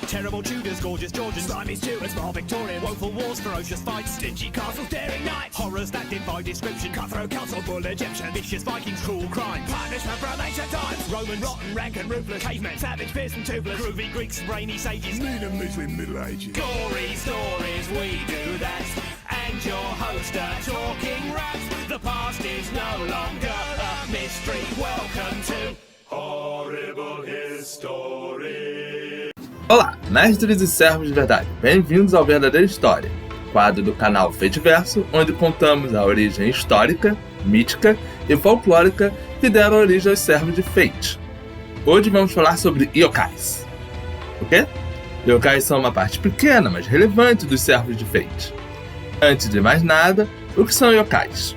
Terrible Tudors, gorgeous Georgians, slimy Stuarts, more Victorian, woeful wars, ferocious fights, stingy castles, daring knights, horrors that defy description, cutthroat council, bull Egyptian, vicious Vikings, cruel crime, punishment from ancient times, Roman, rotten, rank and ruthless, cavemen, savage, fierce and toothless, groovy Greeks, brainy sages, mean and misery, Middle Ages, gory stories, we do that, and your host are talking raps. The past is no longer a mystery. Welcome to Horrible History. Olá, mestres e servos de verdade, bem-vindos ao Verdadeira História, quadro do canal Feitiverso, onde contamos a origem histórica, mítica e folclórica que deram origem aos servos de Fate. Hoje vamos falar sobre yokais. O quê? Yokais são uma parte pequena, mas relevante dos servos de Fate. Antes de mais nada, o que são yokais?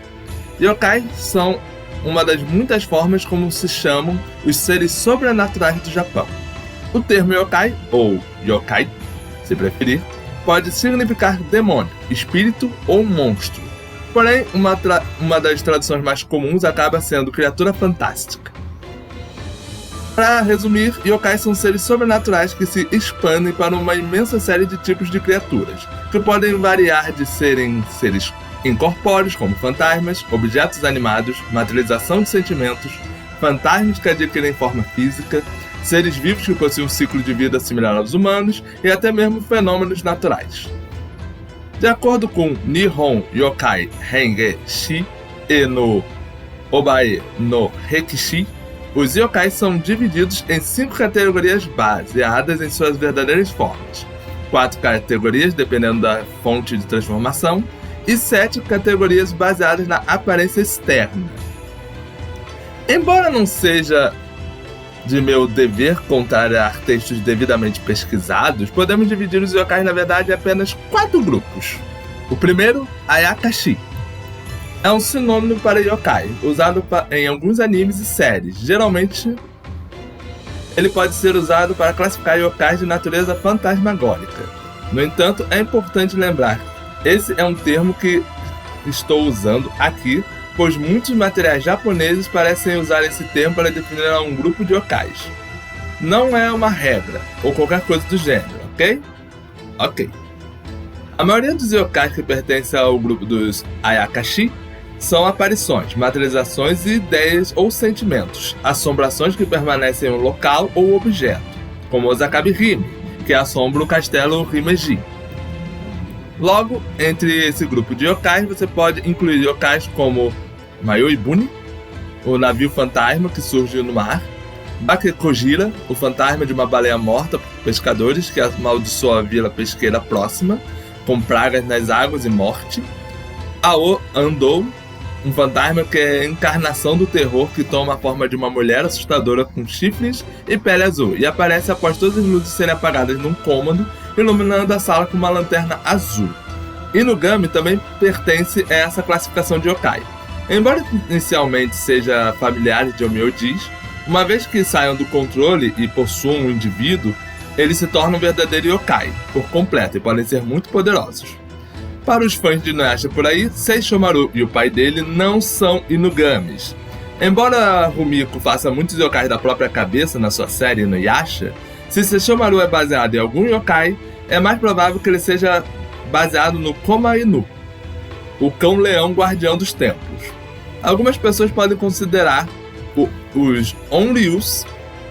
Yokais são uma das muitas formas como se chamam os seres sobrenaturais do Japão. O termo yokai, ou yokai, se preferir, pode significar demônio, espírito ou monstro. Porém, uma das traduções mais comuns acaba sendo criatura fantástica. Para resumir, yokai são seres sobrenaturais que se expandem para uma imensa série de tipos de criaturas, que podem variar de serem seres incorpóreos, como fantasmas, objetos animados, materialização de sentimentos, fantasmas que adquirem forma física, seres vivos que possuem um ciclo de vida similar aos humanos e até mesmo fenômenos naturais. De acordo com Nihon Yokai Henge Shi e no Obae no Rekishi, os yokais são divididos em 5 categorias baseadas em suas verdadeiras formas, 4 categorias dependendo da fonte de transformação e 7 categorias baseadas na aparência externa. Embora não seja de meu dever contrariar textos devidamente pesquisados, podemos dividir os yokais na verdade em apenas 4 grupos. O primeiro, Ayakashi. É um sinônimo para yokai, usado em alguns animes e séries. Geralmente, ele pode ser usado para classificar yokais de natureza fantasmagórica. No entanto, é importante lembrar, esse é um termo que estou usando aqui, pois muitos materiais japoneses parecem usar esse termo para definir um grupo de yokais. Não é uma regra, ou qualquer coisa do gênero, ok? Ok. A maioria dos yokais que pertencem ao grupo dos Ayakashi são aparições, materializações e ideias ou sentimentos, assombrações que permanecem em um local ou objeto, como Osakabe Hime, que assombra o castelo Himeji. Logo, entre esse grupo de yokais, você pode incluir yokais como Mayoibuni, o navio fantasma que surge no mar, Bakekojira, o fantasma de uma baleia morta por pescadores que amaldiçoa a vila pesqueira próxima, com pragas nas águas e morte, Ao Andou, um fantasma que é a encarnação do terror que toma a forma de uma mulher assustadora com chifres e pele azul e aparece após todas as luzes serem apagadas num cômodo, iluminando a sala com uma lanterna azul. Inugami também pertence a essa classificação de yokai. Embora inicialmente seja familiar de Omiojis, uma vez que saiam do controle e possuam um indivíduo, eles se tornam um verdadeiro yokai, por completo, e podem ser muito poderosos. Para os fãs de Inuyasha por aí, Seishomaru e o pai dele não são Inugamis. Embora Rumiko faça muitos yokais da própria cabeça na sua série Inuyasha, se Seishomaru é baseado em algum yokai, é mais provável que ele seja baseado no Koma-Inu, o cão-leão guardião dos templos. Algumas pessoas podem considerar os Onryus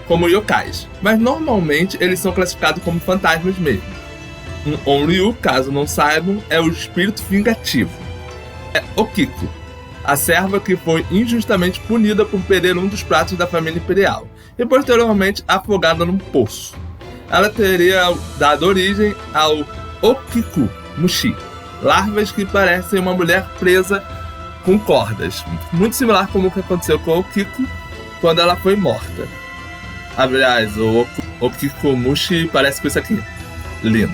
como yokais, mas normalmente eles são classificados como fantasmas mesmo. Um Onryu, caso não saibam, é o espírito vingativo. É Okiko, a serva que foi injustamente punida por perder um dos pratos da família imperial e posteriormente afogada num poço. Ela teria dado origem ao Okiku Mushi, larvas que parecem uma mulher presa com cordas, muito similar como o que aconteceu com Okiko quando ela foi morta. Aliás, o Okiku Mushi parece com isso aqui. Lindo.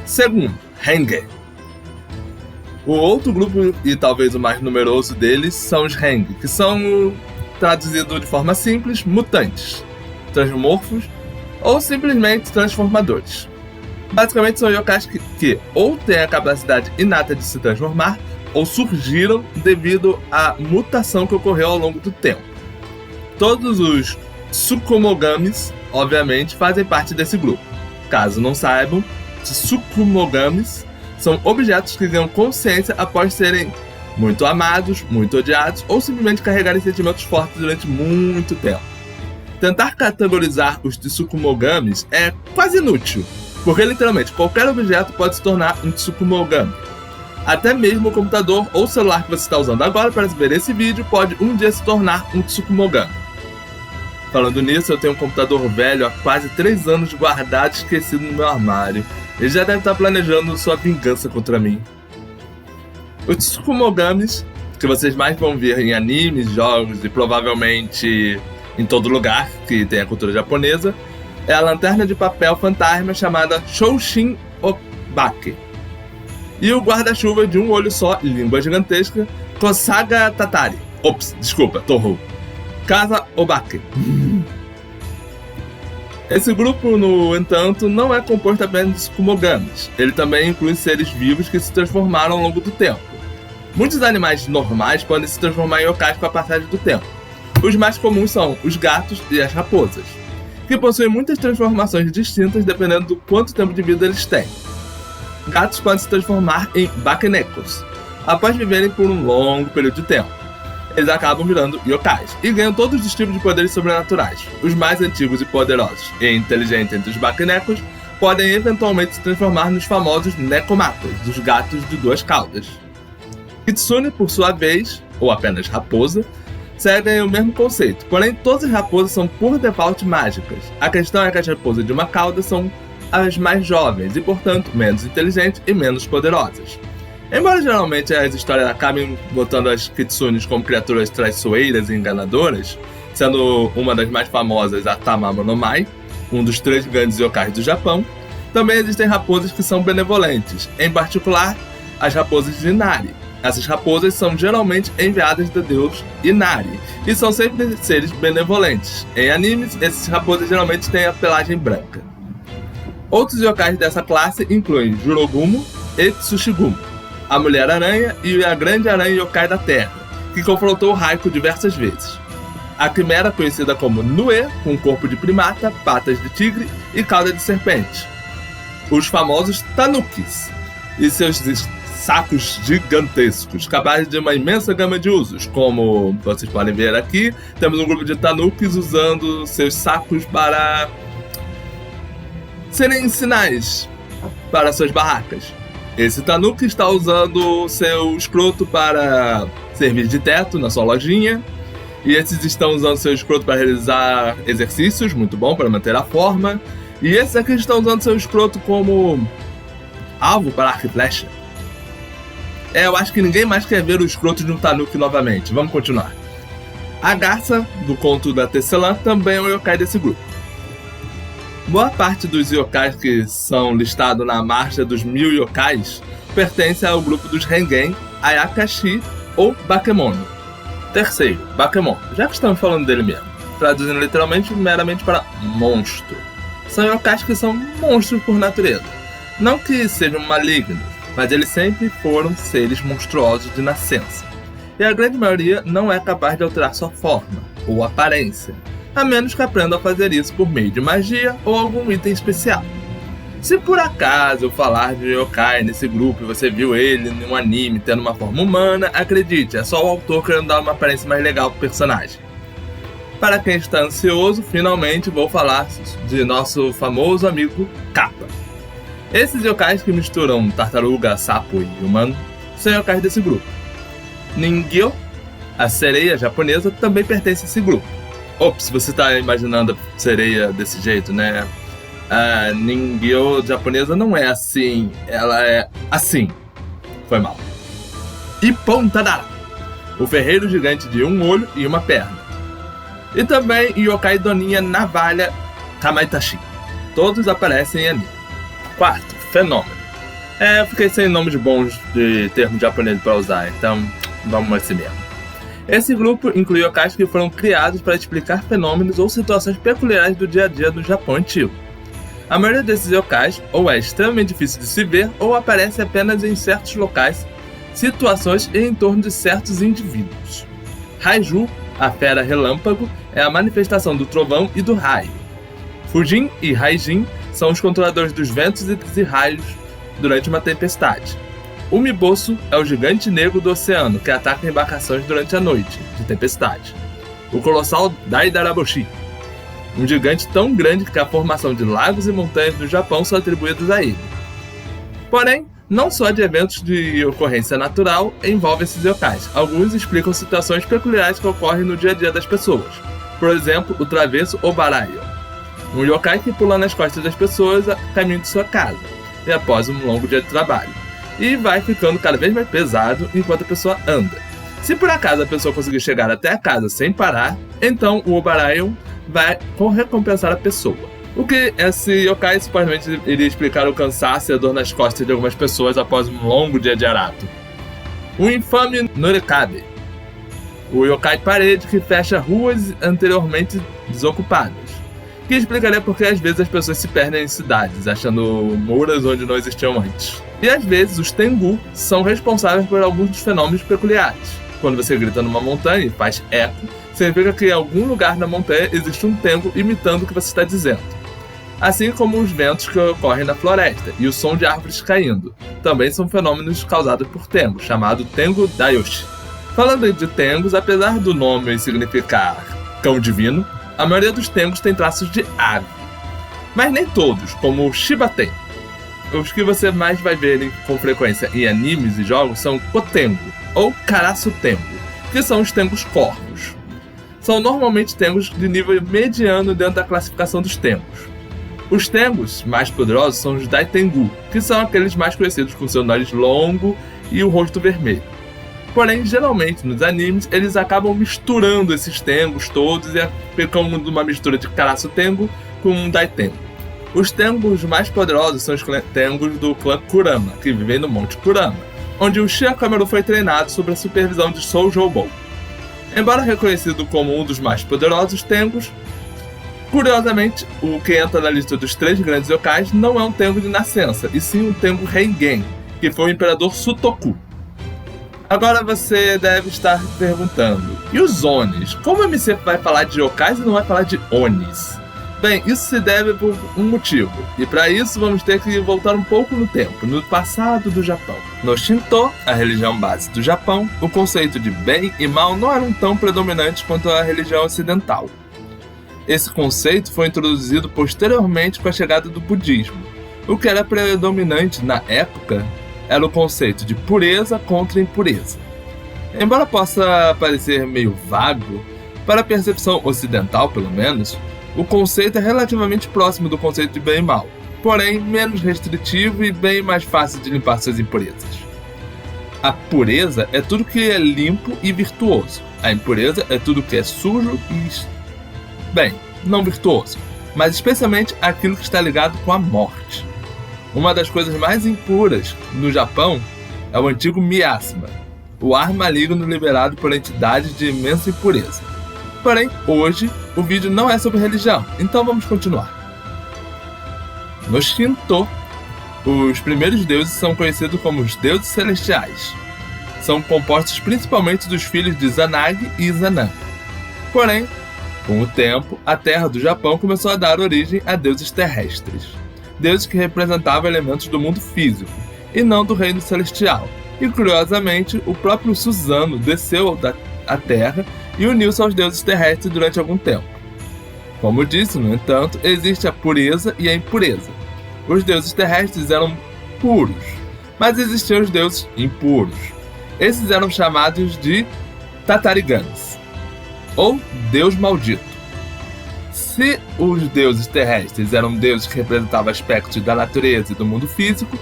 Segundo, Henge. O outro grupo, e talvez o mais numeroso deles, são os Henge, que são, traduzido de forma simples, mutantes, transmorfos ou simplesmente transformadores. Basicamente são yokais que ou têm a capacidade inata de se transformar, ou surgiram devido à mutação que ocorreu ao longo do tempo. Todos os Tsukumogamis obviamente, fazem parte desse grupo. Caso não saibam, Tsukumogamis são objetos que ganham consciência após serem muito amados, muito odiados ou simplesmente carregarem sentimentos fortes durante muito tempo. Tentar categorizar os Tsukumogamis é quase inútil, porque literalmente qualquer objeto pode se tornar um Tsukumogami. Até mesmo o computador ou celular que você está usando agora para ver esse vídeo pode um dia se tornar um Tsukumogami. Falando nisso, eu tenho um computador velho há quase 3 anos guardado e esquecido no meu armário. Ele já deve estar planejando sua vingança contra mim. Os Tsukumogamis, que vocês mais vão ver em animes, jogos e provavelmente em todo lugar que tem a cultura japonesa, é a lanterna de papel fantasma chamada Shoushin Obake. E o guarda-chuva de um olho só, língua gigantesca, Kosaga Tatari. Torro. Casa Obake. Esse grupo, no entanto, não é composto apenas de Tsukumogamis. Ele também inclui seres vivos que se transformaram ao longo do tempo. Muitos animais normais podem se transformar em yokais com a passagem do tempo. Os mais comuns são os gatos e as raposas, que possuem muitas transformações distintas dependendo do quanto tempo de vida eles têm. Gatos podem se transformar em bakenekos após viverem por um longo período de tempo. Eles acabam virando yokais e ganham todos os tipos de poderes sobrenaturais. Os mais antigos e poderosos e inteligentes entre os bakenekos podem eventualmente se transformar nos famosos nekomatos, os gatos de 2 caudas. Kitsune, por sua vez, ou apenas raposa, seguem o mesmo conceito, porém todas as raposas são por default mágicas. A questão é que as raposas de uma cauda são as mais jovens e, portanto, menos inteligentes e menos poderosas. Embora geralmente as histórias acabem botando as kitsunes como criaturas traiçoeiras e enganadoras, sendo uma das mais famosas a Tamamo no Mai, um dos 3 grandes yokais do Japão, também existem raposas que são benevolentes, em particular as raposas de Inari. Essas raposas são geralmente enviadas do deus Inari e são sempre seres benevolentes. Em animes, esses raposas geralmente têm a pelagem branca. Outros yokais dessa classe incluem Jurogumo e Tsushigumo, a Mulher-Aranha e a Grande Aranha Yokai da Terra, que confrontou o Raikou diversas vezes. A Quimera, conhecida como Nue, com corpo de primata, patas de tigre e cauda de serpente. Os famosos Tanukis e seus sacos gigantescos, capazes de uma imensa gama de usos, como vocês podem ver aqui, temos um grupo de Tanukis usando seus sacos para serem sinais para suas barracas. Esse Tanuki está usando seu escroto para servir de teto na sua lojinha, e esses estão usando seu escroto para realizar exercícios, muito bom para manter a forma, e esses aqui estão usando seu escroto como alvo para arco e flecha. Eu acho que ninguém mais quer ver o escroto de um Tanuki novamente. Vamos continuar. A garça, do conto da Tecelã, também é um yokai desse grupo. Boa parte dos yokais que são listados na marcha dos 1000 yokais pertence ao grupo dos Rengen, Ayakashi ou Bakemono. Terceiro, Bakemono, já que estamos falando dele mesmo, traduzindo literalmente meramente para monstro. São yokais que são monstros por natureza. Não que sejam malignos, mas eles sempre foram seres monstruosos de nascença. E a grande maioria não é capaz de alterar sua forma ou aparência, a menos que aprenda a fazer isso por meio de magia ou algum item especial. Se por acaso eu falar de yokai nesse grupo e você viu ele em um anime tendo uma forma humana, acredite, é só o autor querendo dar uma aparência mais legal pro personagem. Para quem está ansioso, finalmente vou falar de nosso famoso amigo Kappa. Esses yokais que misturam tartaruga, sapo e humano são yokais desse grupo. Ningyo, a sereia japonesa, também pertence a esse grupo. Se você está imaginando a sereia desse jeito, né? A Ningyo japonesa não é assim, ela é assim. Foi mal. E Pontadara, o ferreiro gigante de um olho e uma perna. E também Yokai Doninha Navalha Kamaitachi. Todos aparecem em anime. Quarto, fenômeno. Eu fiquei sem nomes bons de termo japonês para usar, então vamos assim mesmo. Esse grupo inclui yokais que foram criados para explicar fenômenos ou situações peculiares do dia a dia do Japão antigo. A maioria desses yokais ou é extremamente difícil de se ver ou aparece apenas em certos locais, situações e em torno de certos indivíduos. Raiju, a fera relâmpago, é a manifestação do trovão e do raio. Fujin e Raijin são os controladores dos ventos e raios durante uma tempestade. O Mibosu é o gigante negro do oceano que ataca embarcações durante a noite de tempestade. O colossal Daidaraboshi, um gigante tão grande que a formação de lagos e montanhas do Japão são atribuídos a ele. Porém, não só de eventos de ocorrência natural envolvem esses yokais. Alguns explicam situações peculiares que ocorrem no dia a dia das pessoas. Por exemplo, o travesso Obarayo, um yokai que pula nas costas das pessoas a caminho de sua casa, e após um longo dia de trabalho, e vai ficando cada vez mais pesado enquanto a pessoa anda. Se por acaso a pessoa conseguir chegar até a casa sem parar, então o Obarayo vai recompensar a pessoa. O que esse yokai supostamente iria explicar o cansaço e a dor nas costas de algumas pessoas após um longo dia de arato. O infame Norikabe, o yokai parede que fecha ruas anteriormente desocupadas, que explicaria porque às vezes as pessoas se perdem em cidades, achando muras onde não existiam antes. E às vezes os Tengu são responsáveis por alguns dos fenômenos peculiares. Quando você grita numa montanha e faz eco, significa que em algum lugar na montanha existe um Tengu imitando o que você está dizendo. Assim como os ventos que ocorrem na floresta e o som de árvores caindo, também são fenômenos causados por Tengu, chamado Tengu Daioshi. Falando de Tengus, apesar do nome significar cão divino, a maioria dos Tengus tem traços de ave. Mas nem todos, como o Shibaten. Os que você mais vai ver com frequência em animes e jogos são Kotengu ou Karasutengu, que são os Tengus corvos. São normalmente Tengus de nível mediano dentro da classificação dos Tengus. Os Tengus mais poderosos são os Daitengu, que são aqueles mais conhecidos com seu nariz longo e o rosto vermelho. Porém, geralmente nos animes, eles acabam misturando esses Tengus todos e ficam uma mistura de Karasutengu com um Daitengu. Os Tengus mais poderosos são os Tengus do clã Kurama, que vivem no Monte Kurama, onde o Shiakamaru foi treinado sob a supervisão de Soujoubo. Embora reconhecido como um dos mais poderosos Tengus, curiosamente, o que entra na lista dos 3 grandes yokais não é um Tengu de nascença, e sim um Tengu Rengen, que foi o Imperador Sutoku. Agora você deve estar perguntando, e os Onis? Como o MC vai falar de yokais e não vai falar de Onis? Bem, isso se deve por um motivo, e para isso vamos ter que voltar um pouco no tempo, no passado do Japão. No Shinto, a religião base do Japão, o conceito de bem e mal não eram tão predominantes quanto a religião ocidental. Esse conceito foi introduzido posteriormente com a chegada do budismo. O que era predominante na época era o conceito de pureza contra impureza. Embora possa parecer meio vago, para a percepção ocidental pelo menos, o conceito é relativamente próximo do conceito de bem e mal, porém menos restritivo e bem mais fácil de limpar suas impurezas. A pureza é tudo que é limpo e virtuoso. A impureza é tudo que é sujo e não virtuoso, mas especialmente aquilo que está ligado com a morte. Uma das coisas mais impuras no Japão é o antigo miasma, o ar maligno liberado por entidades de imensa impureza. Porém, hoje, o vídeo não é sobre religião, então vamos continuar. No Shinto, os primeiros deuses são conhecidos como os deuses celestiais. São compostos principalmente dos filhos de Izanagi e Izanami. Porém, com o tempo, a terra do Japão começou a dar origem a deuses terrestres. Deuses que representavam elementos do mundo físico, e não do reino celestial. E curiosamente, o próprio Suzano desceu da terra e uniu-se aos deuses terrestres durante algum tempo. Como disse, no entanto, existe a pureza e a impureza. Os deuses terrestres eram puros, mas existiam os deuses impuros. Esses eram chamados de Tatarigamis, ou Deus Maldito. Se os deuses terrestres eram deuses que representavam aspectos da natureza e do mundo físico,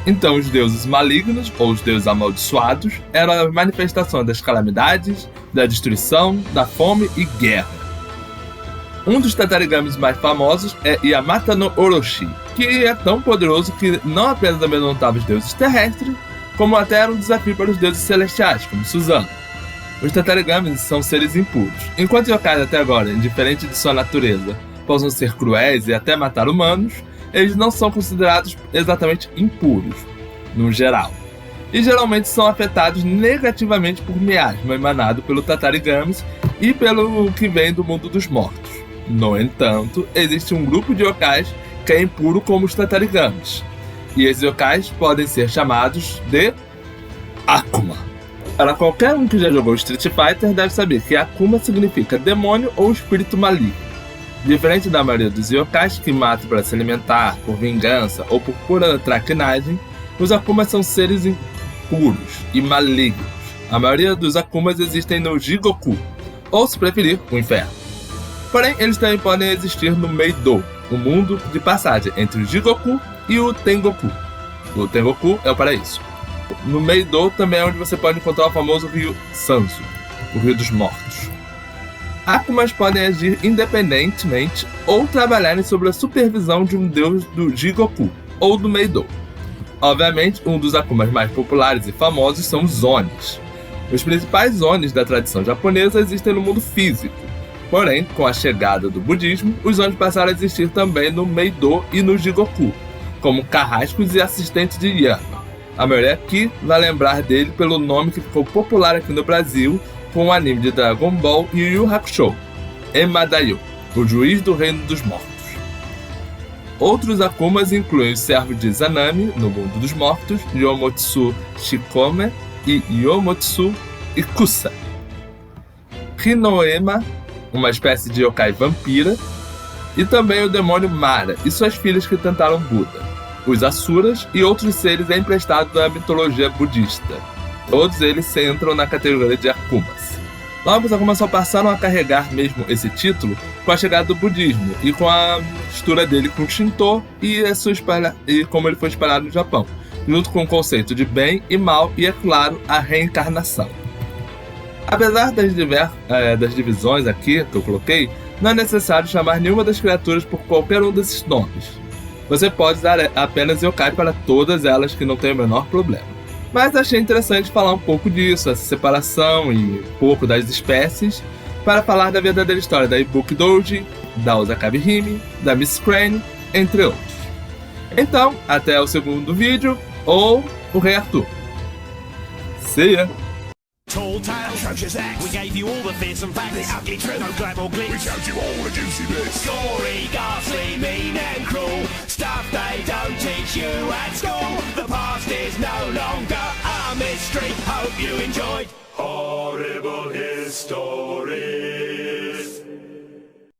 então os deuses malignos, ou os deuses amaldiçoados, eram a manifestação das calamidades, da destruição, da fome e guerra. Um dos Tatarigamis mais famosos é Yamata no Orochi, que é tão poderoso que não apenas amedrontava os deuses terrestres, como até era um desafio para os deuses celestiais, como Suzano. Os Tatarigamis são seres impuros. Enquanto yokais até agora, indiferente de sua natureza, possam ser cruéis e até matar humanos, eles não são considerados exatamente impuros, no geral. E geralmente são afetados negativamente por miasma emanado pelo Tatarigamis e pelo que vem do mundo dos mortos. No entanto, existe um grupo de yokais que é impuro como os tatarigamis, e esses yokais podem ser chamados de Akuma. Para qualquer um que já jogou Street Fighter deve saber que Akuma significa demônio ou espírito maligno. Diferente da maioria dos yokais que matam para se alimentar, por vingança ou por pura traquinagem, os Akumas são seres impuros e malignos. A maioria dos Akumas existem no Jigoku, ou se preferir, o inferno. Porém, eles também podem existir no Meidou, o mundo de passagem entre o Jigoku e o Tengoku. O Tengoku é o paraíso. No Meidou também é onde você pode encontrar o famoso rio Sanzu, o rio dos mortos. Akumas podem agir independentemente ou trabalharem sob a supervisão de um deus do Jigoku, ou do Meidou. Obviamente, um dos Akumas mais populares e famosos são os Onis. Os principais Onis da tradição japonesa existem no mundo físico. Porém, com a chegada do budismo, os Onis passaram a existir também no Meidou e no Jigoku, como carrascos e assistentes de Yama. A maioria aqui vai lembrar dele pelo nome que ficou popular aqui no Brasil com o anime de Dragon Ball e Yu Yu Hakusho, Emadaio, o juiz do reino dos mortos. Outros Akumas incluem os servos de Izanami, no mundo dos mortos, Yomotsu Shikome e Yomotsu Ikusa. Hinoema, uma espécie de yokai vampira, e também o demônio Mara e suas filhas que tentaram Buda, os Asuras e outros seres emprestados da mitologia budista. Todos eles entram na categoria de Akumas. Logo, os Akumas só passaram a carregar mesmo esse título com a chegada do budismo e com a mistura dele com o Shinto e como ele foi espalhado no Japão, junto com o conceito de bem e mal e, é claro, a reencarnação. Apesar das divisões aqui que eu coloquei, não é necessário chamar nenhuma das criaturas por qualquer um desses nomes. Você pode dar apenas yokai para todas elas, que não tem o menor problema. Mas achei interessante falar um pouco disso, essa separação e um pouco das espécies, para falar da verdadeira história da Ibuki Douji, da Osakabe Hime, da Miss Crane, entre outros. Então, até o segundo vídeo, ou o Rei Arthur. See ya! Tall tale, atrocious acts. We gave you all the fearsome facts. The ugly truth, no grab or glitch. We showed you all the juicy bits. Gory, ghastly, mean and cruel. Stuff they don't teach you at school.